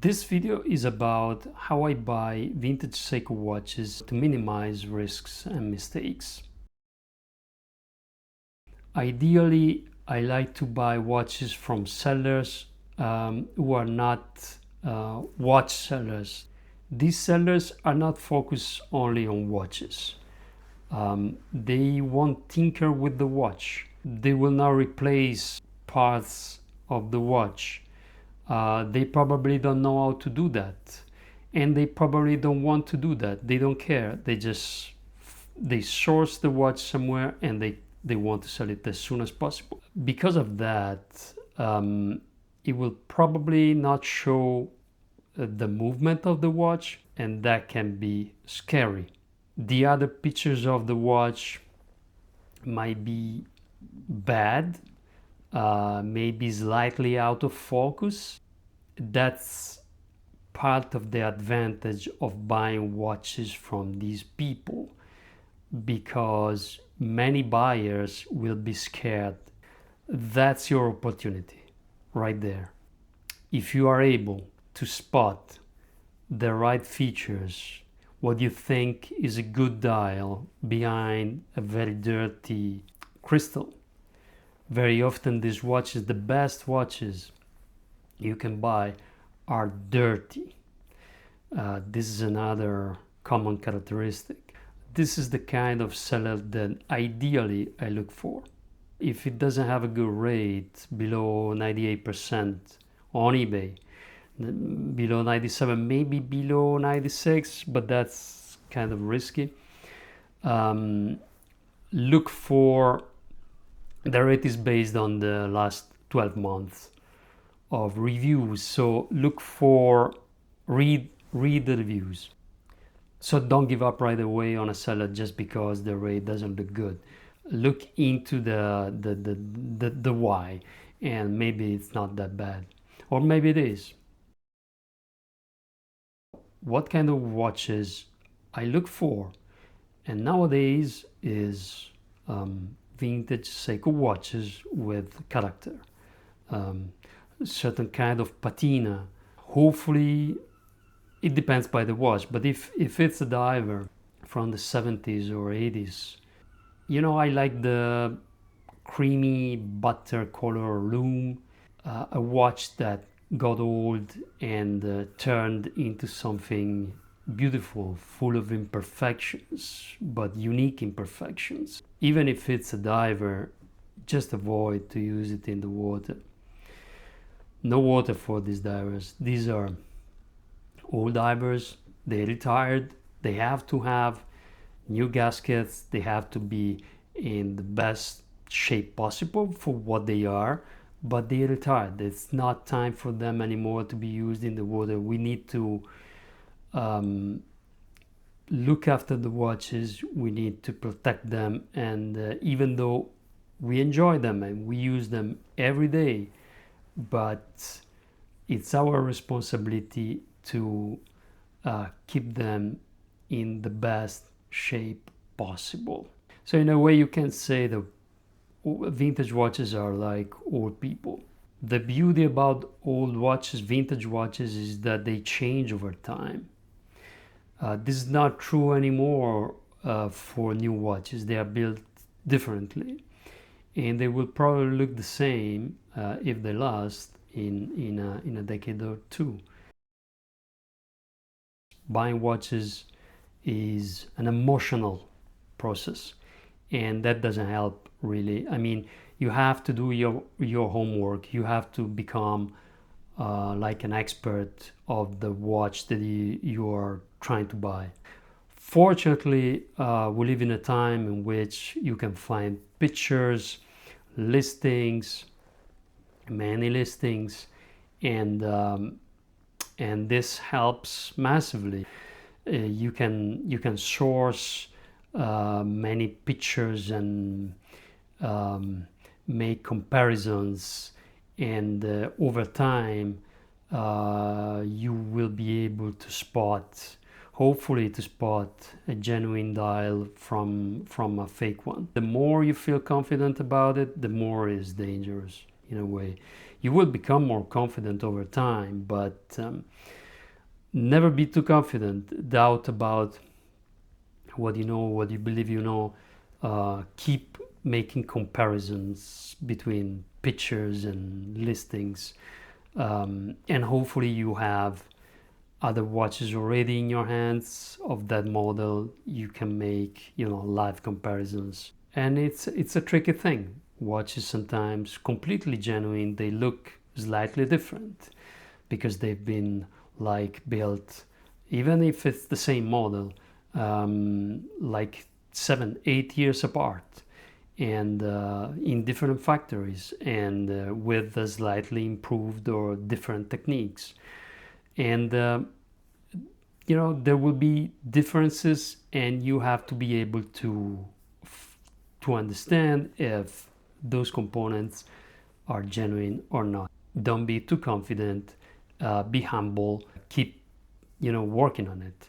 This video is about how I buy vintage Seiko watches to minimize risks and mistakes. Ideally, I like to buy watches from sellers who are not watch sellers. These sellers are not focused only on watches. They won't tinker with the watch. They will not replace parts of the watch. They probably don't know how to do that, and they probably don't want to do that. They don't care. They source the watch somewhere and they want to sell it as soon as possible. Because of that, it will probably not show the movement of the watch, and that can be scary. The other pictures of the watch might be bad, maybe slightly out of focus. That's part of the advantage of buying watches from these people, because many buyers will be scared. That's your opportunity right there. If you are able to spot the right features, what you think is a good dial behind a very dirty crystal. Very often these watches, the best watches you can buy, are dirty. This is another common characteristic. This is the kind of seller that ideally I look for. If it doesn't have a good rate, below 98% on eBay, below 97, maybe below 96, but that's kind of risky. Look for, the rate is based on the last 12 months of reviews, so look for, read the reviews. So don't give up right away on a seller just because the rate doesn't look good. Look into the why, and maybe it's not that bad, or maybe it is. What kind of watches I look for, and nowadays, is vintage Seiko watches with character, certain kind of patina. Hopefully, it depends by the watch, but if it's a diver from the 70s or 80s, I like the creamy butter color lume, a watch that got old and turned into something beautiful, full of imperfections, but unique imperfections. Even if it's a diver, just avoid to use it in the water. No water for these divers. These are old divers, they retired, they have to have new gaskets, they have to be in the best shape possible for what they are, but they retired. It's not time for them anymore to be used in the water. We need to look after the watches, we need to protect them, and even though we enjoy them and we use them every day, but it's our responsibility to keep them in the best shape possible. So in a way, you can say that vintage watches are like old people. The beauty about old watches, vintage watches, is that they change over time. This is not true anymore for new watches. They are built differently, and they will probably look the same if they last in a decade or two. Buying watches is an emotional process, and that doesn't help really. I mean, you have to do your homework. You have to become like an expert of the watch that you are trying to buy. Fortunately, we live in a time in which you can find pictures, listings, many listings, and this helps massively. You can source many pictures and make comparisons, and over time you will be able to spot, hopefully to spot, a genuine dial from a fake one. The more you feel confident about it, the more it's dangerous in a way. You will become more confident over time, but never be too confident. Doubt about what you know, what you believe you know. Keep making comparisons between pictures and listings, and hopefully you have other watches already in your hands of that model. You can make, you know, live comparisons, and it's a tricky thing. Watches sometimes completely genuine, they look slightly different because they've been like built, even if it's the same model, like 7-8 years apart, and in different factories, and with slightly improved or different techniques. And you know, there will be differences, and you have to be able to understand if those components are genuine or not. Don't be too confident. Be humble. Keep, you know, working on it.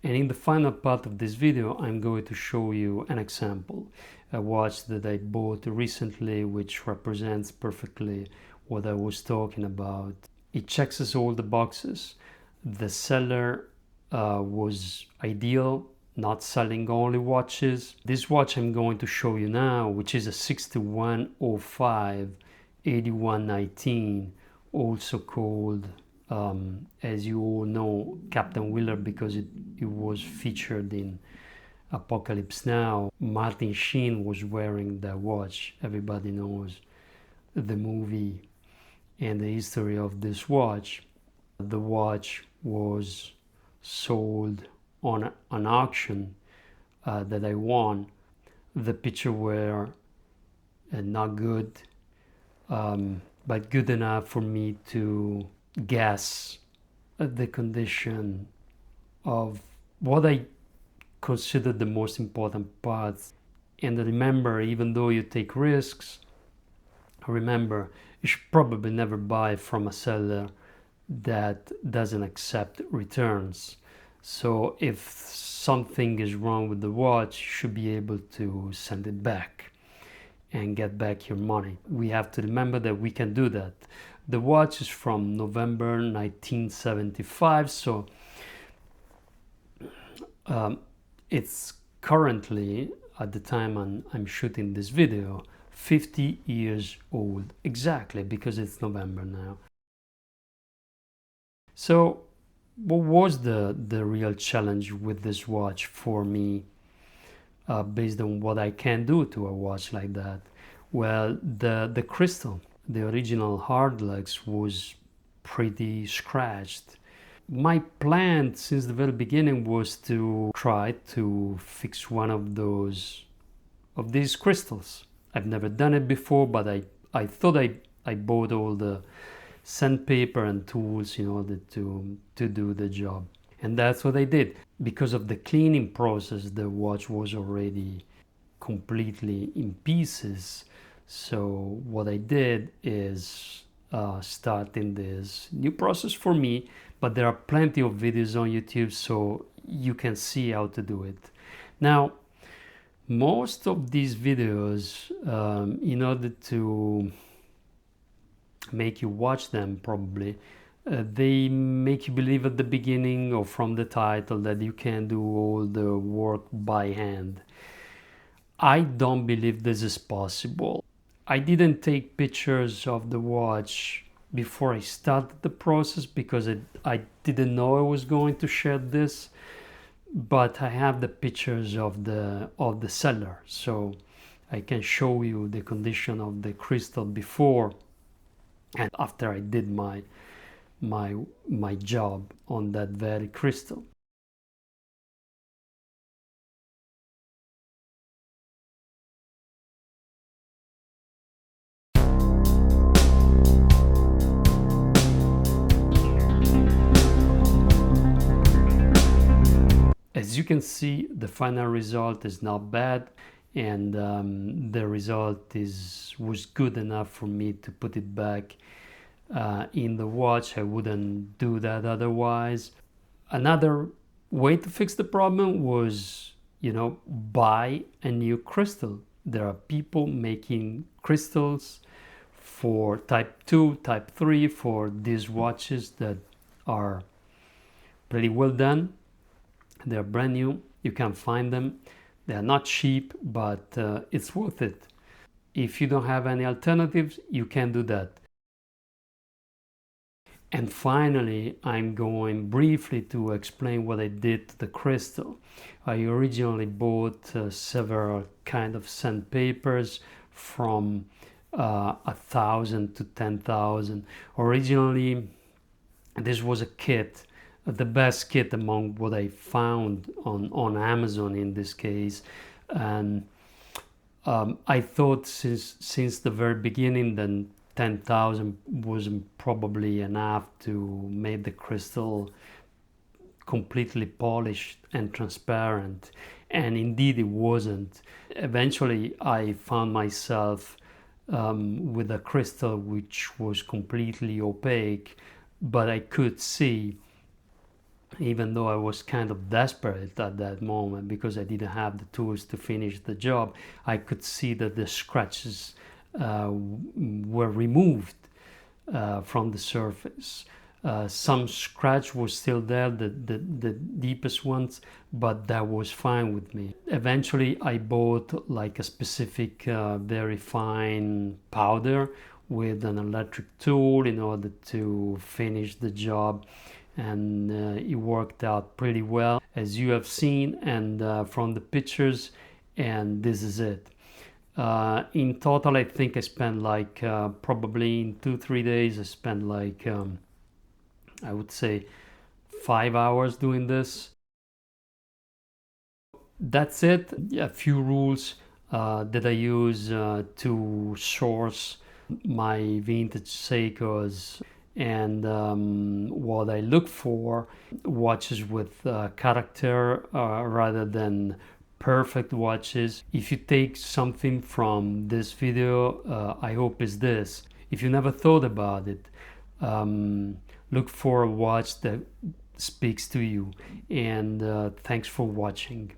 And in the final part of this video, I'm going to show you an example, a watch that I bought recently, which represents perfectly what I was talking about. It checks all the boxes. The seller was ideal, not selling only watches. This watch I'm going to show you now, which is a 6105 8119, also called, as you all know, Captain Wheeler, because it was featured in Apocalypse Now. Martin Sheen was wearing that watch. Everybody knows the movie and the history of this watch. The watch was sold on an auction that I won. The picture were not good, but good enough for me to guess the condition of what I consider the most important parts. And remember, even though you take risks, remember, you should probably never buy from a seller that doesn't accept returns. So if something is wrong with the watch, you should be able to send it back and get back your money. We have to remember that we can do that. The watch is from November 1975, so it's currently, at the time I'm shooting this video, 50 years old exactly, because it's November now. So what was the real challenge with this watch for me, based on what I can do to a watch like that? Well, the crystal, the original hard lugs, was pretty scratched. My plan since the very beginning was to try to fix one of these crystals. I've never done it before, but I thought I bought all the sandpaper and tools in order to do the job. And that's what I did. Because of the cleaning process, the watch was already completely in pieces. So what I did is starting this new process for me, but there are plenty of videos on YouTube, so you can see how to do it. Now, most of these videos, in order to make you watch them, probably they make you believe at the beginning or from the title that you can do all the work by hand. I don't believe this is possible. I didn't take pictures of the watch before I started the process because I didn't know I was going to share this, but I have the pictures of the seller, so I can show you the condition of the crystal before and after I did my job on that very crystal. As you can see, the final result is not bad, and the result was good enough for me to put it back in the watch. I wouldn't do that otherwise. Another way to fix the problem was, buy a new crystal. There are people making crystals for type 2, type 3 for these watches that are pretty well done. They're brand new. You can find them. They're not cheap, but it's worth it. If you don't have any alternatives, you can do that. And finally, I'm going briefly to explain what I did to the crystal. I originally bought several kind of sandpapers from 1,000 to 10,000. Originally, this was a kit, the best kit among what I found on Amazon in this case. And I thought since the very beginning that 10,000 wasn't probably enough to make the crystal completely polished and transparent, and indeed it wasn't. Eventually I found myself with a crystal which was completely opaque, but I could see, even though I was kind of desperate at that moment because I didn't have the tools to finish the job, I could see that the scratches were removed from the surface. Some scratch was still there, the deepest ones, but that was fine with me. Eventually I bought like a specific very fine powder with an electric tool in order to finish the job, and it worked out pretty well as you have seen and from the pictures, and this is it. In total I think I spent like probably in 2-3 days I spent like I would say 5 hours doing this. That's it. A few rules that I use to source my vintage Seikos, and what I look for: watches with character rather than perfect watches. If you take something from this video, I hope is this: if you never thought about it, look for a watch that speaks to you. And thanks for watching.